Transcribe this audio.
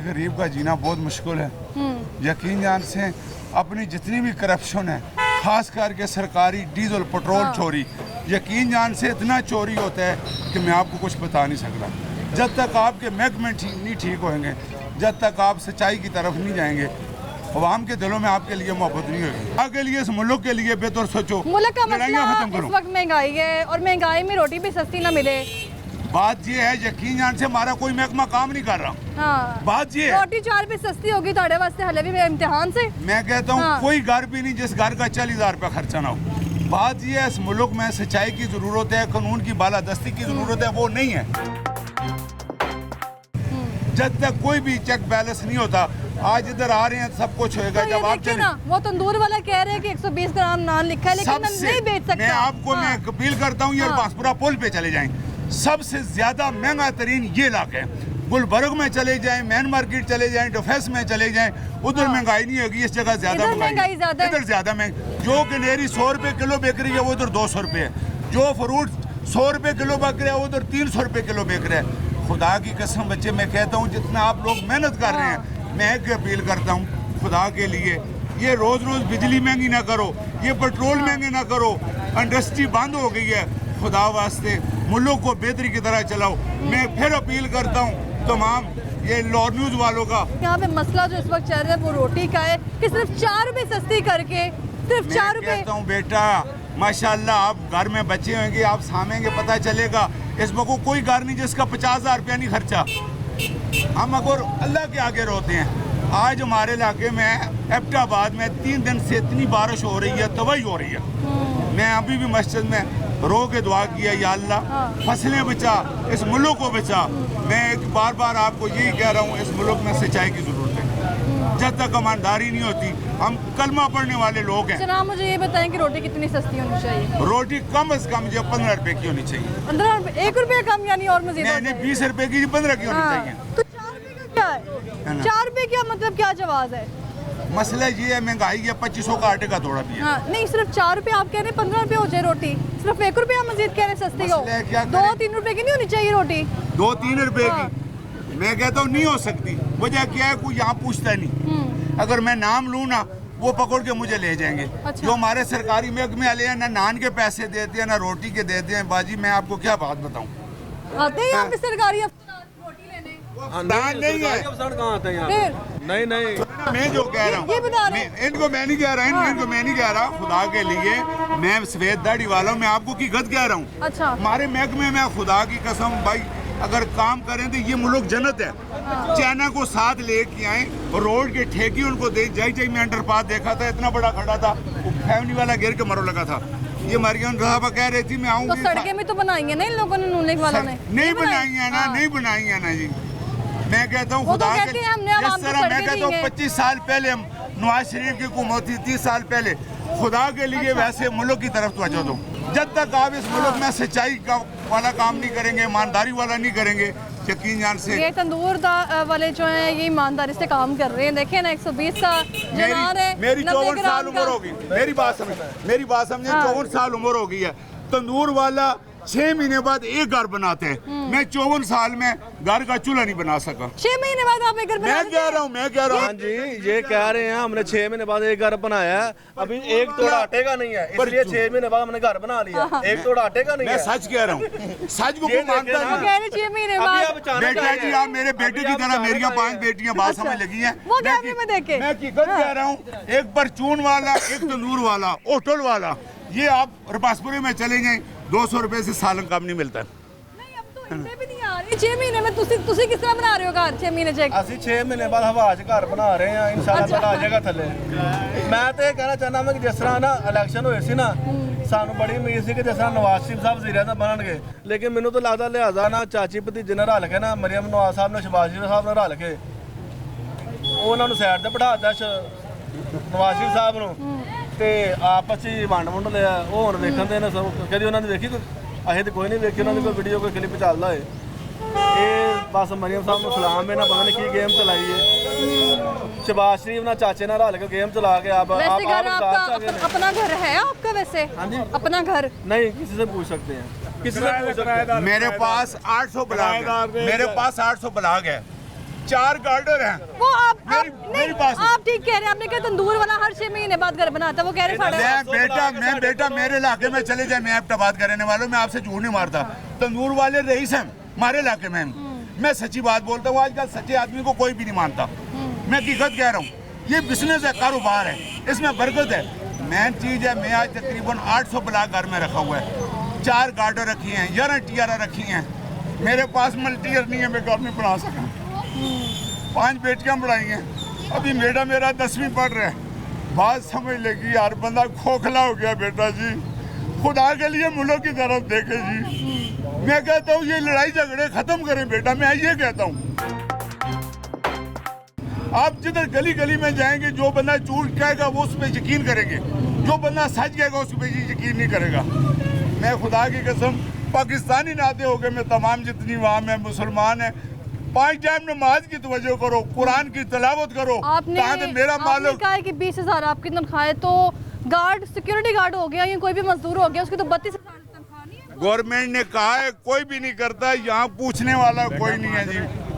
गरीब का जीना बहुत मुश्किल है। यकीन जान से अपनी जितनी भी करप्शन है, खास करके सरकारी डीजल पेट्रोल चोरी, यकीन जान से इतना चोरी होता है कि मैं आपको कुछ बता नहीं सकता। जब तक आपके महकमे नहीं ठीक होंगे, जब तक आप सच्चाई की तरफ नहीं जाएंगे, अवाम के दिलों में आपके लिए मोहब्बत नहीं होगी। आगे लिए इस मुल्क के लिए बेहतर सोचो। मुल्क का लड़ाइयाँ मसला खत्म करो। इस वक्त महंगाई है और महंगाई में रोटी भी सस्ती ना मिले। बात ये है, यकीन जान से हमारा कोई महकमा काम नहीं कर रहा। हाँ। बात ये है, रोटी 4 रुपए सस्ती होगी ਤੁਹਾਡੇ वास्ते हले भी इम्तिहान से। मैं कहता हूँ हाँ। कोई घर भी नहीं जिस घर का 40,000 रुपया खर्चा ना हो। बात ये है, इस मुल्क में सच्चाई की जरूरत है, कानून की बालादस्ती की जरूरत है, वो नहीं है। जब तक कोई भी चेक बैलेंस नहीं होता, आज इधर आ रहे हैं सब कुछ होएगा। तो जब आप देखिए ना, वो तंदूर वाला कह रहे हैं कि 120 ग्राम नान लिखा है, लेकिन मैं नहीं बेच सकता। मैं आपको मैं अपील करता हूँ, ये बांसपुरा पुल पे चले जाएं, सबसे ज्यादा महंगा तरीन ये इलाका है। गुलबर्ग में चले जाएं, मैन मार्केट चले जाएं, डिफेंस में चले जाएं, उधर महंगाई नहीं होगी, इस जगह ज्यादा महंगाई, इधर ज्यादा महंगी। जो कनेरी 100 रुपए किलो बिक रही है, वो उधर 200 रुपए है। जो फ्रूट 100 रुपए किलो बिक रहा है, वो उधर 300 रुपए किलो बिक रहा है। खुदा की कसम बच्चे, मैं कहता हूँ जितना आप लोग मेहनत कर रहे हैं, मैं एक अपील करता हूँ खुदा के लिए, ये रोज रोज बिजली महंगी ना करो, ये पेट्रोल महंगे ना करो, इंडस्ट्री बंद हो गई है। खुदा वास्ते मुल्क को बेहतरी की तरह चलाओ। मैं फिर अपील करता हूँ तमाम ये लॉ न्यूज़ वालों का, यहाँ पे मसला जो इस वक्त चल रहा है वो रोटी का है कि सिर्फ 4 रुपए सस्ती करके, सिर्फ 4 रुपए। कहता हूँ बेटा, माशाल्लाह आप घर में बच्चे होंगे, आप सामेंगे, पता चलेगा। इस वक्त कोई घर नहीं जिसका 50,000 रुपया नहीं खर्चा। हम अगर अल्लाह के आगे रोते हैं। आज हमारे इलाके में एबटाबाद में 3 दिन से इतनी बारिश हो रही है, तबाही हो रही है। मैं अभी भी मस्जिद में रो के दुआ किया, या अल्लाह फसलें बचा, इस मुल्क को बचा। मैं एक बार बार आपको यही कह रहा हूँ, इस मुल्क में सच्चाई की जरूरत है। जब तक ईमानदारी नहीं होती, हम कलमा पढ़ने वाले लोग हैं। जनाब मुझे ये बताएं कि रोटी कितनी सस्ती होनी चाहिए? रोटी कम से कम जो 15 रुपए की होनी चाहिए। 15 रुपए, 1 रुपया कम यानी और मजीद? नहीं, 20 रुपए की 15 की होनी चाहिए। तो 4 रुपए का क्या है? 4 रुपए क्या मतलब, क्या जवाब है? मसला ये है, महंगाई है, 2500 का आटे का थोड़ा भी है। हाँ, नहीं सिर्फ 4 रुपए आप कह रहे हैं, 15 रुपए हो जाए रोटी, सिर्फ 1 रुपया मजीद कह रहे हैं सस्ती हो। 2-3 रुपए की नहीं होनी चाहिए रोटी? 2-3 रुपए की मैं कहता हूँ नहीं हो सकती। वजह क्या है, कोई यहाँ पूछता नहीं। अगर मैं नाम लूँ ना, वो पकड़ के मुझे ले जाएंगे। अच्छा। जो हमारे सरकारी महकमे वाले हैं ना, नान के पैसे देते हैं ना रोटी के देते हैं। बाजी मैं आपको क्या बात बताऊँ, आते हैं यहाँ पे सरकारी अफसर रोटी लेने? नहीं है। कहाँ आते हैं? फिर नहीं मैं जो कह रहा ये बता हूँ, रहे हैं। इनको मैं नहीं कह रहा, इनको मैं नहीं कह रहा। खुदा के लिए मैं सफेद दाढ़ी वाला हूँ, मैं आपको हकीकत कह रहा हूँ। अच्छा। हमारे महकमे में खुदा की कसम भाई, अगर काम करें तो ये मुल्क जन्नत है। चाइना को साथ लेके आए, रोड के ठेके उनको दे जाई। मैं अंडरपास देखा था, इतना बड़ा खड़ा था, वो फैमिली वाला गिर के मरो लगा था। ये मरियम साहबा कह रही थी मैं तो आऊंगी। सड़कें भी तो बनाई है ना इन लोगों ने, नून लीग वालों ने? नहीं बनाई है ना, नहीं बनाई है ना जी। मैं कहता हूँ खुदा के, जिस तरह मैं कहता हूँ 25 साल पहले हम नवाज शरीफ की हुकूमत थी, 30 साल पहले, खुदा के लिए वैसे मुल्क की तरफ तवज्जो दो। जब तक आप इस मुल्क में सच्चाई का वाला काम नहीं करेंगे, ईमानदारी वाला नहीं करेंगे, यकीन जान से। ये तंदूर वाले जो हैं ये ईमानदारी से काम कर रहे हैं। देखें ना, 120 का जनार है, मेरी 54 साल 90 उम्र होगी। मेरी बात समझ 54 साल उम्र हो गई है। तंदूर वाला 6 महीने बाद एक घर बनाते हैं। मैं 54 साल में घर का चूल्हा नहीं बना सका। 6 महीने बाद आप एक घर बना? मैं कह रहा हूँ हाँ जी, ये कह रहे हैं हमने 6 महीने बाद एक घर बनाया है। अभी एक तोड़ा आटे का नहीं है, इसलिए 6 महीने बाद हमने घर बना लिया। एक तोड़ा आटे का नहीं है। मैं सच कह रह हूँ, सच को मानता वो नहीं। कह रहे 6 महीने बाद। बेटा जी, आप मेरे बेटे की तरह, मेरी 5 बेटियां बात समझ लगी हैं। वो कैमरे में देखे। मैं हकीकत कह रहा हूँ, एक परचून वाला, एक तंदूर वाला, होटल वाला, ये आप रबासपुरे में चले जाएं, 200 रुपए से सालन कम नहीं मिलता। नहीं, अब तो इतने भी नहीं आ रही। 6 महीने में तुसी किस तरह बना रहे हो घर? 6 महीने चेक ਅਸੀਂ 6 ਮਹੀਨੇ ਬਾਅਦ ਹਵਾਜ ਘਰ ਬਣਾ ਰਹੇ ਆ, ਇਨਸ਼ਾਅੱਲਾ ਤਾਲਾ ਆ ਜਾਏਗਾ ਥੱਲੇ। ਮੈਂ ਤੇ ਇਹ ਕਹਿਣਾ ਚਾਹੁੰਦਾ ਮੈਂ ਕਿ ਜਿਸ ਤਰ੍ਹਾਂ ਨਾ ਇਲੈਕਸ਼ਨ ਹੋਏ ਸੀ ਨਾ, ਸਾਨੂੰ ਬੜੀ ਉਮੀਦ ਸੀ ਕਿ ਜਿਸ ਤਰ੍ਹਾਂ ਨਵਾਜ਼ ਸ਼ਰੀਫ ਸਾਹਿਬ ਵਜ਼ੀਰ ਆਜ਼ਮ ਬਣਨਗੇ, ਲੇਕਿਨ ਮੈਨੂੰ ਤਾਂ ਲੱਗਦਾ ਲਿਹਾਜ਼ਾ ਨਾ ਚਾਚੀ ਭਤੀਜੇ ਨਾਲ ਰਲ ਕੇ ਨਾ, ਮਰੀਮ ਨਵਾਜ਼ ਸਾਹਿਬ ਨੇ, ਸ਼ਹਬਾਜ਼ ਸ਼ਰੀਫ ਸਾਹਿਬ ਨਾਲ ਰਲ ਕੇ ਉਹਨਾਂ ਨੂੰ ਸਾਈਡ ਤੇ ਬਿਠਾ ਦਿੱਤਾ, ਨਵਾਜ਼ ਸ਼ਰੀਫ ਸਾਹਿਬ ਨੂੰ, ਤੇ ਆਪਸ ਵਿੱਚ ਵੰਡ ਲਿਆ। ਉਹ ਹੁਣ ਵੇਖਣ ਦੇ ਨੇ ਸਭ, ਕਦੀ ਉਹਨਾਂ ਨੇ ਵੇਖੀ ਕੋਈ? ਅਸੀਂ ਤਾਂ ਕੋਈ ਨਹੀਂ ਵੇਖੀ ਉਹਨਾਂ ਦੀ ਕੋਈ ਵੀਡੀਓ, ਕੋਈ ਕਲਿੱਪ ਚੱਲਦਾ ਹੋਏ। ਇਹ ਬਸ ਮਰੀਮ ਸਾਹਿਬ ਨੂੰ ਸਲਾਮ ਹੈ ਨਾ, ਪਤਾ ਨਹੀਂ ਕੀ ਗੇਮ ਚਲਾਈ है। शहबाज शरीफ ना चाचे ना रल के गेम चला के आप वैसे घर आपका अपना घर है आपका? वैसे हाँ जी, अपना घर नहीं, किसी से पूछ सकते हैं, किसी से पूछ सकते हैं। मेरे पास 800 ब्लाग है, मेरे पास 800 ब्लाग है। 4 गार्डर हैं। वो आप मेरी बात सुन। आप ठीक कह रहे हैं, आपने कहा तंदूर वाला हर 6 महीने बाद घर बनाता है, वो कह रहे साढ़े मैं बेटा मेरे इलाके में चले जाए, मैं आपका बात करने वाला हूँ, मैं आपसे झूठ नहीं मारता। तंदूर वाले रईस हैं हमारे इलाके में, मैं सच्ची बात बोलता हूँ। आजकल सच्चे आदमी को कोई भी नहीं मानता, मैं हकीकत कह रहा हूँ। ये बिजनेस है, कारोबार है, इसमें बरकत है। मेन चीज़ है, मैं आज तकरीबन 800 ब्लॉक घर में रखा हुआ है, 4 गार्डर रखी हैं, 11 टीआर रखी हैं। मेरे पास मल्टीयर नहीं है, मैं घर नहीं बना सका। 5 बेटियां बढ़ाई हैं, अभी बेटा मेरा 10वीं पढ़ रहा है। बात समझ लेगी यार, बंदा खोखला हो गया बेटा जी। खुदा के लिए मुल्क की तरफ देखे जी। मैं कहता हूँ ये लड़ाई झगड़े खत्म करें बेटा, मैं ये कहता हूँ। आप जिधर गली गली में जाएंगे, जो बंदा झूठ कहेगा वो उस पर यकीन करेंगे, जो बंदा सच कहेगा उस पर यकीन नहीं करेगा। मैं खुदा की कसम पाकिस्तानी नाते हो गए, मैं तमाम जितनी वहाँ में मुसलमान हैं, 5 टाइम नमाज की तवज्जो करो, कुरान की तिलावत करो। आपने मेरा मालिक कहा है कि 20,000 आपकी तनख्वाह है, तो गार्ड सिक्योरिटी गार्ड हो गया या कोई भी मजदूर हो गया, उसकी तो 32,000 तनख्वाह नहीं है। गवर्नमेंट ने कहा है कोई भी नहीं करता, यहाँ पूछने वाला कोई नहीं है जी।